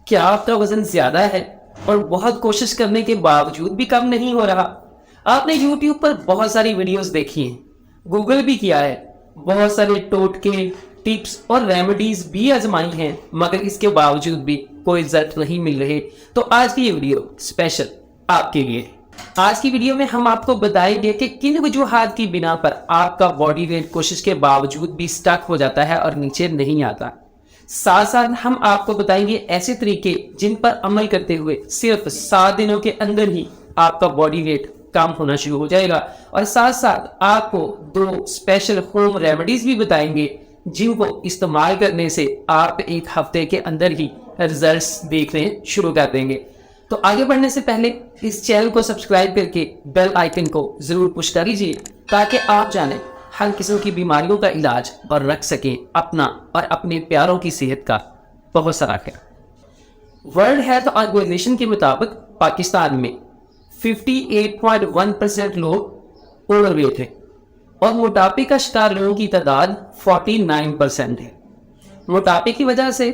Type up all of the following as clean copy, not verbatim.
کیا آپ کا وزن زیادہ ہے اور بہت کوشش کرنے کے باوجود بھی کم نہیں ہو رہا؟ آپ نے یوٹیوب پر بہت ساری ویڈیوز دیکھی ہیں، گوگل بھی کیا ہے، بہت سارے ٹوٹکے، ٹپس اور ریمیڈیز بھی آزمائی ہیں، مگر اس کے باوجود بھی کوئی رزلٹ نہیں مل رہے؟ تو آج کی یہ ویڈیو اسپیشل آپ کے لیے۔ آج کی ویڈیو میں ہم آپ کو بتائیں گے کہ کن وجوہات کی بنا پر آپ کا باڈی ویٹ کوشش کے باوجود بھی سٹک ہو جاتا ہے اور نیچے نہیں آتا۔ ساتھ ساتھ ہم آپ کو بتائیں گے ایسے طریقے جن پر عمل کرتے ہوئے صرف 7 دنوں کے اندر ہی آپ کا باڈی ویٹ کم ہونا شروع ہو جائے گا، اور ساتھ ساتھ آپ کو 2 اسپیشل ہوم ریمیڈیز بھی بتائیں گے جن کو استعمال کرنے سے آپ 1 ہفتے کے اندر ہی رزلٹس دیکھنے شروع کر دیں گے۔ تو آگے بڑھنے سے پہلے اس چینل کو سبسکرائب کر کے بیل آئیکن کو ضرور پش کر لیجیے تاکہ آپ جانیں ہر قسم کی بیماریوں کا علاج اور رکھ سکیں اپنا اور اپنے پیاروں کی صحت کا بہت سارا خیال۔ ورلڈ ہیلتھ آرگنائزیشن کے مطابق پاکستان میں 58.1% لوگ اوور ویٹ ہیں اور موٹاپے کا شکار لوگوں کی تعداد 49% ہے۔ موٹاپے کی وجہ سے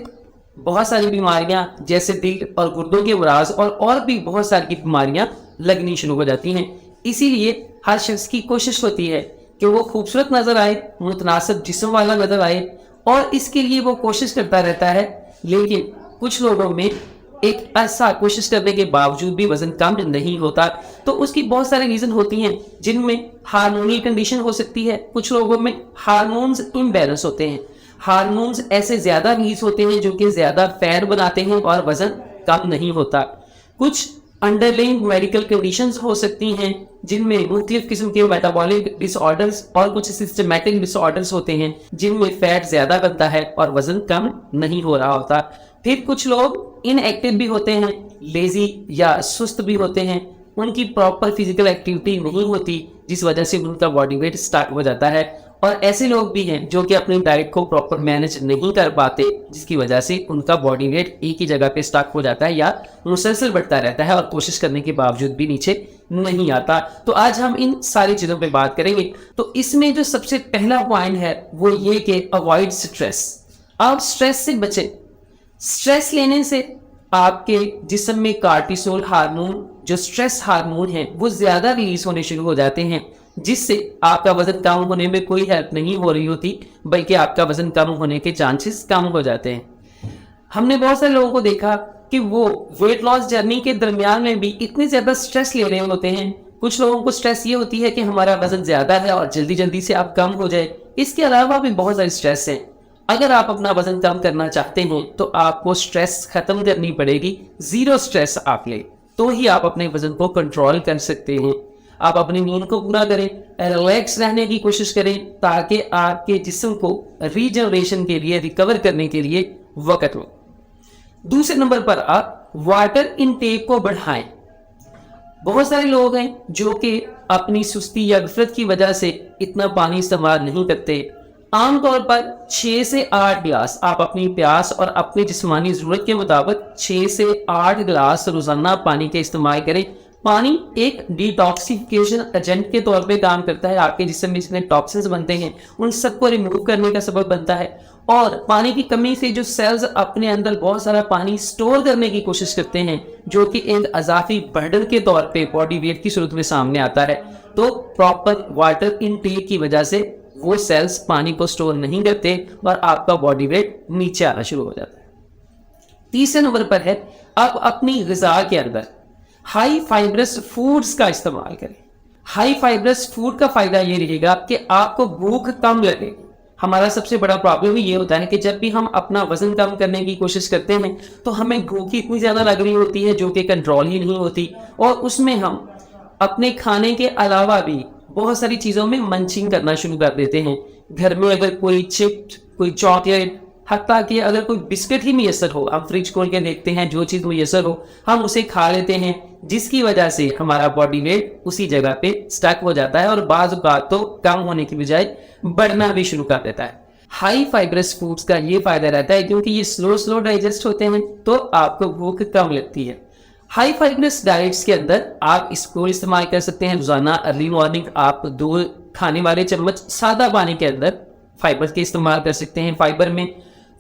بہت ساری بیماریاں جیسے دل اور گردوں کے امراض اور بھی بہت ساری بیماریاں لگنی شروع ہو جاتی ہیں۔ اسی لیے ہر شخص کی کوشش ہوتی ہے کہ وہ خوبصورت نظر آئے، متناسب جسم والا نظر آئے، اور اس کے لیے وہ کوشش کرتا رہتا ہے، لیکن کچھ لوگوں میں ایک ایسا کوشش کرنے کے باوجود بھی وزن کم نہیں ہوتا۔ تو اس کی بہت سارے ریزن ہوتی ہیں جن میں ہارمونل کنڈیشن ہو سکتی ہے، کچھ لوگوں میں ہارمونز امبیلنس ہوتے ہیں، ہارمونز ایسے زیادہ ریلیز ہوتے ہیں جو کہ زیادہ فیٹ بناتے ہیں اور وزن کم نہیں ہوتا، کچھ انڈرلائنگ میڈیکل کنڈیشنز ہو سکتی ہیں جن میں مختلف قسم کے میٹابولک ڈس آرڈرز اور کچھ سسٹمیٹک ڈس آرڈرز ہوتے ہیں جن میں فیٹ زیادہ بنتا ہے اور وزن کم نہیں ہو رہا ہوتا۔ پھر کچھ لوگ ان ایکٹیو بھی ہوتے ہیں، لیزی یا سست بھی ہوتے ہیں، ان کی پراپر فزیکل ایکٹیویٹی نہیں ہوتی جس وجہ سے ان کا باڈی ویٹ سٹارٹ ہو جاتا ہے، اور ایسے لوگ بھی ہیں جو کہ اپنی ڈائٹ کو پراپر مینج نہیں کر پاتے جس کی وجہ سے ان کا باڈی ویٹ ایک ہی جگہ پہ سٹاک ہو جاتا ہے یا مسلسل بڑھتا رہتا ہے اور کوشش کرنے کے باوجود بھی نیچے نہیں آتا۔ تو آج ہم ان ساری چیزوں پہ بات کریں گے۔ تو اس میں جو سب سے پہلا پوائنٹ ہے وہ یہ کہ اوائڈ سٹریس۔ آپ سٹریس سے بچیں۔ سٹریس لینے سے آپ کے جسم میں کارٹیسول ہارمون جو سٹریس ہارمون ہیں وہ زیادہ ریلیز ہونے شروع ہو جاتے ہیں، جس سے آپ کا وزن کم ہونے میں کوئی ہیلپ نہیں ہو رہی ہوتی بلکہ آپ کا وزن کم ہونے کے چانسز کم ہو جاتے ہیں۔ ہم نے بہت سارے لوگوں کو دیکھا کہ وہ ویٹ لاس جرنی کے درمیان میں بھی اتنے زیادہ سٹریس لے رہے ہوتے ہیں۔ کچھ لوگوں کو سٹریس یہ ہوتی ہے کہ ہمارا وزن زیادہ ہے اور جلدی جلدی سے آپ کم ہو جائے۔ اس کے علاوہ بھی بہت سارے سٹریس ہیں۔ اگر آپ اپنا وزن کم کرنا چاہتے ہیں تو آپ کو سٹریس ختم کرنی پڑے گی۔ 0 سٹریس آپ لیں تو ہی آپ اپنے وزن کو کنٹرول کر سکتے ہیں۔ آپ اپنی نیند کو پورا کریں، ریلیکس رہنے کی کوشش کریں تاکہ آپ کے جسم کو ریجنریشن کے لیے، ریکور کرنے کے لیے وقت ہو۔ دوسرے نمبر پر آپ واٹر انٹیک کو بڑھائیں۔ بہت سارے لوگ ہیں جو کہ اپنی سستی یا غفلت کی وجہ سے اتنا پانی استعمال نہیں کرتے۔ عام طور پر 6 سے 8 گلاس آپ اپنی پیاس اور اپنی جسمانی ضرورت کے مطابق 6 سے 8 گلاس روزانہ پانی کے استعمال کریں۔ پانی ایک ڈیٹاکسیفیکیشن ایجنٹ کے طور پہ کام کرتا ہے، آپ کے جسم میں جتنے ٹاکسنز بنتے ہیں ان سب کو ریموو کرنے کا سبب بنتا ہے، اور پانی کی کمی سے جو سیلز اپنے اندر بہت سارا پانی سٹور کرنے کی کوشش کرتے ہیں جو کہ ایک اضافی برڈن کے طور پہ باڈی ویٹ کی صورت میں سامنے آتا ہے، تو پراپر واٹر انٹیک کی وجہ سے وہ سیلز پانی کو سٹور نہیں کرتے اور آپ کا باڈی ویٹ نیچے آنا شروع ہو جاتا ہے۔ تیسرے نمبر پر ہے آپ اپنی غذا کے اندر ہائی فائبرس فوڈز کا استعمال کریں۔ ہائی فائبرس فوڈ کا فائدہ یہ رہے گا کہ آپ کو بھوک کم لگے۔ ہمارا سب سے بڑا پرابلم یہ ہوتا ہے کہ جب بھی ہم اپنا وزن کم کرنے کی کوشش کرتے ہیں تو ہمیں بھوک اتنی زیادہ لگ رہی ہوتی ہے جو کہ کنٹرول ہی نہیں ہوتی، اور اس میں ہم اپنے کھانے کے علاوہ بھی بہت ساری چیزوں میں منچنگ کرنا شروع کر دیتے ہیں۔ گھر میں اگر کوئی چپس، کوئی چاکلیٹ، حتیٰ کہ اگر کوئی بسکٹ ہی میسر ہو، ہم فریج کھول کے دیکھتے ہیں جو چیز میسر ہو ہم اسے کھا لیتے ہیں، جس کی وجہ سے ہمارا باڈی ویٹ اسی جگہ پہ سٹک ہو جاتا ہے اور بعض اوقات تو کم ہونے کی بجائے بڑھنا بھی شروع کر دیتا ہے۔ ہائی فائبرس فوڈز کا یہ فائدہ رہتا ہے کیونکہ یہ سلو ڈائجسٹ ہوتے ہیں تو آپ کو بھوک کم لگتی ہے۔ ہائی فائبرس ڈائٹس کے اندر آپ اس کو استعمال کر سکتے ہیں۔ روزانہ ارلی مارننگ آپ 2 کھانے والے چمچ سادہ پانی کے اندر فائبر کے استعمال کر سکتے ہیں۔ فائبر میں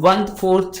1/4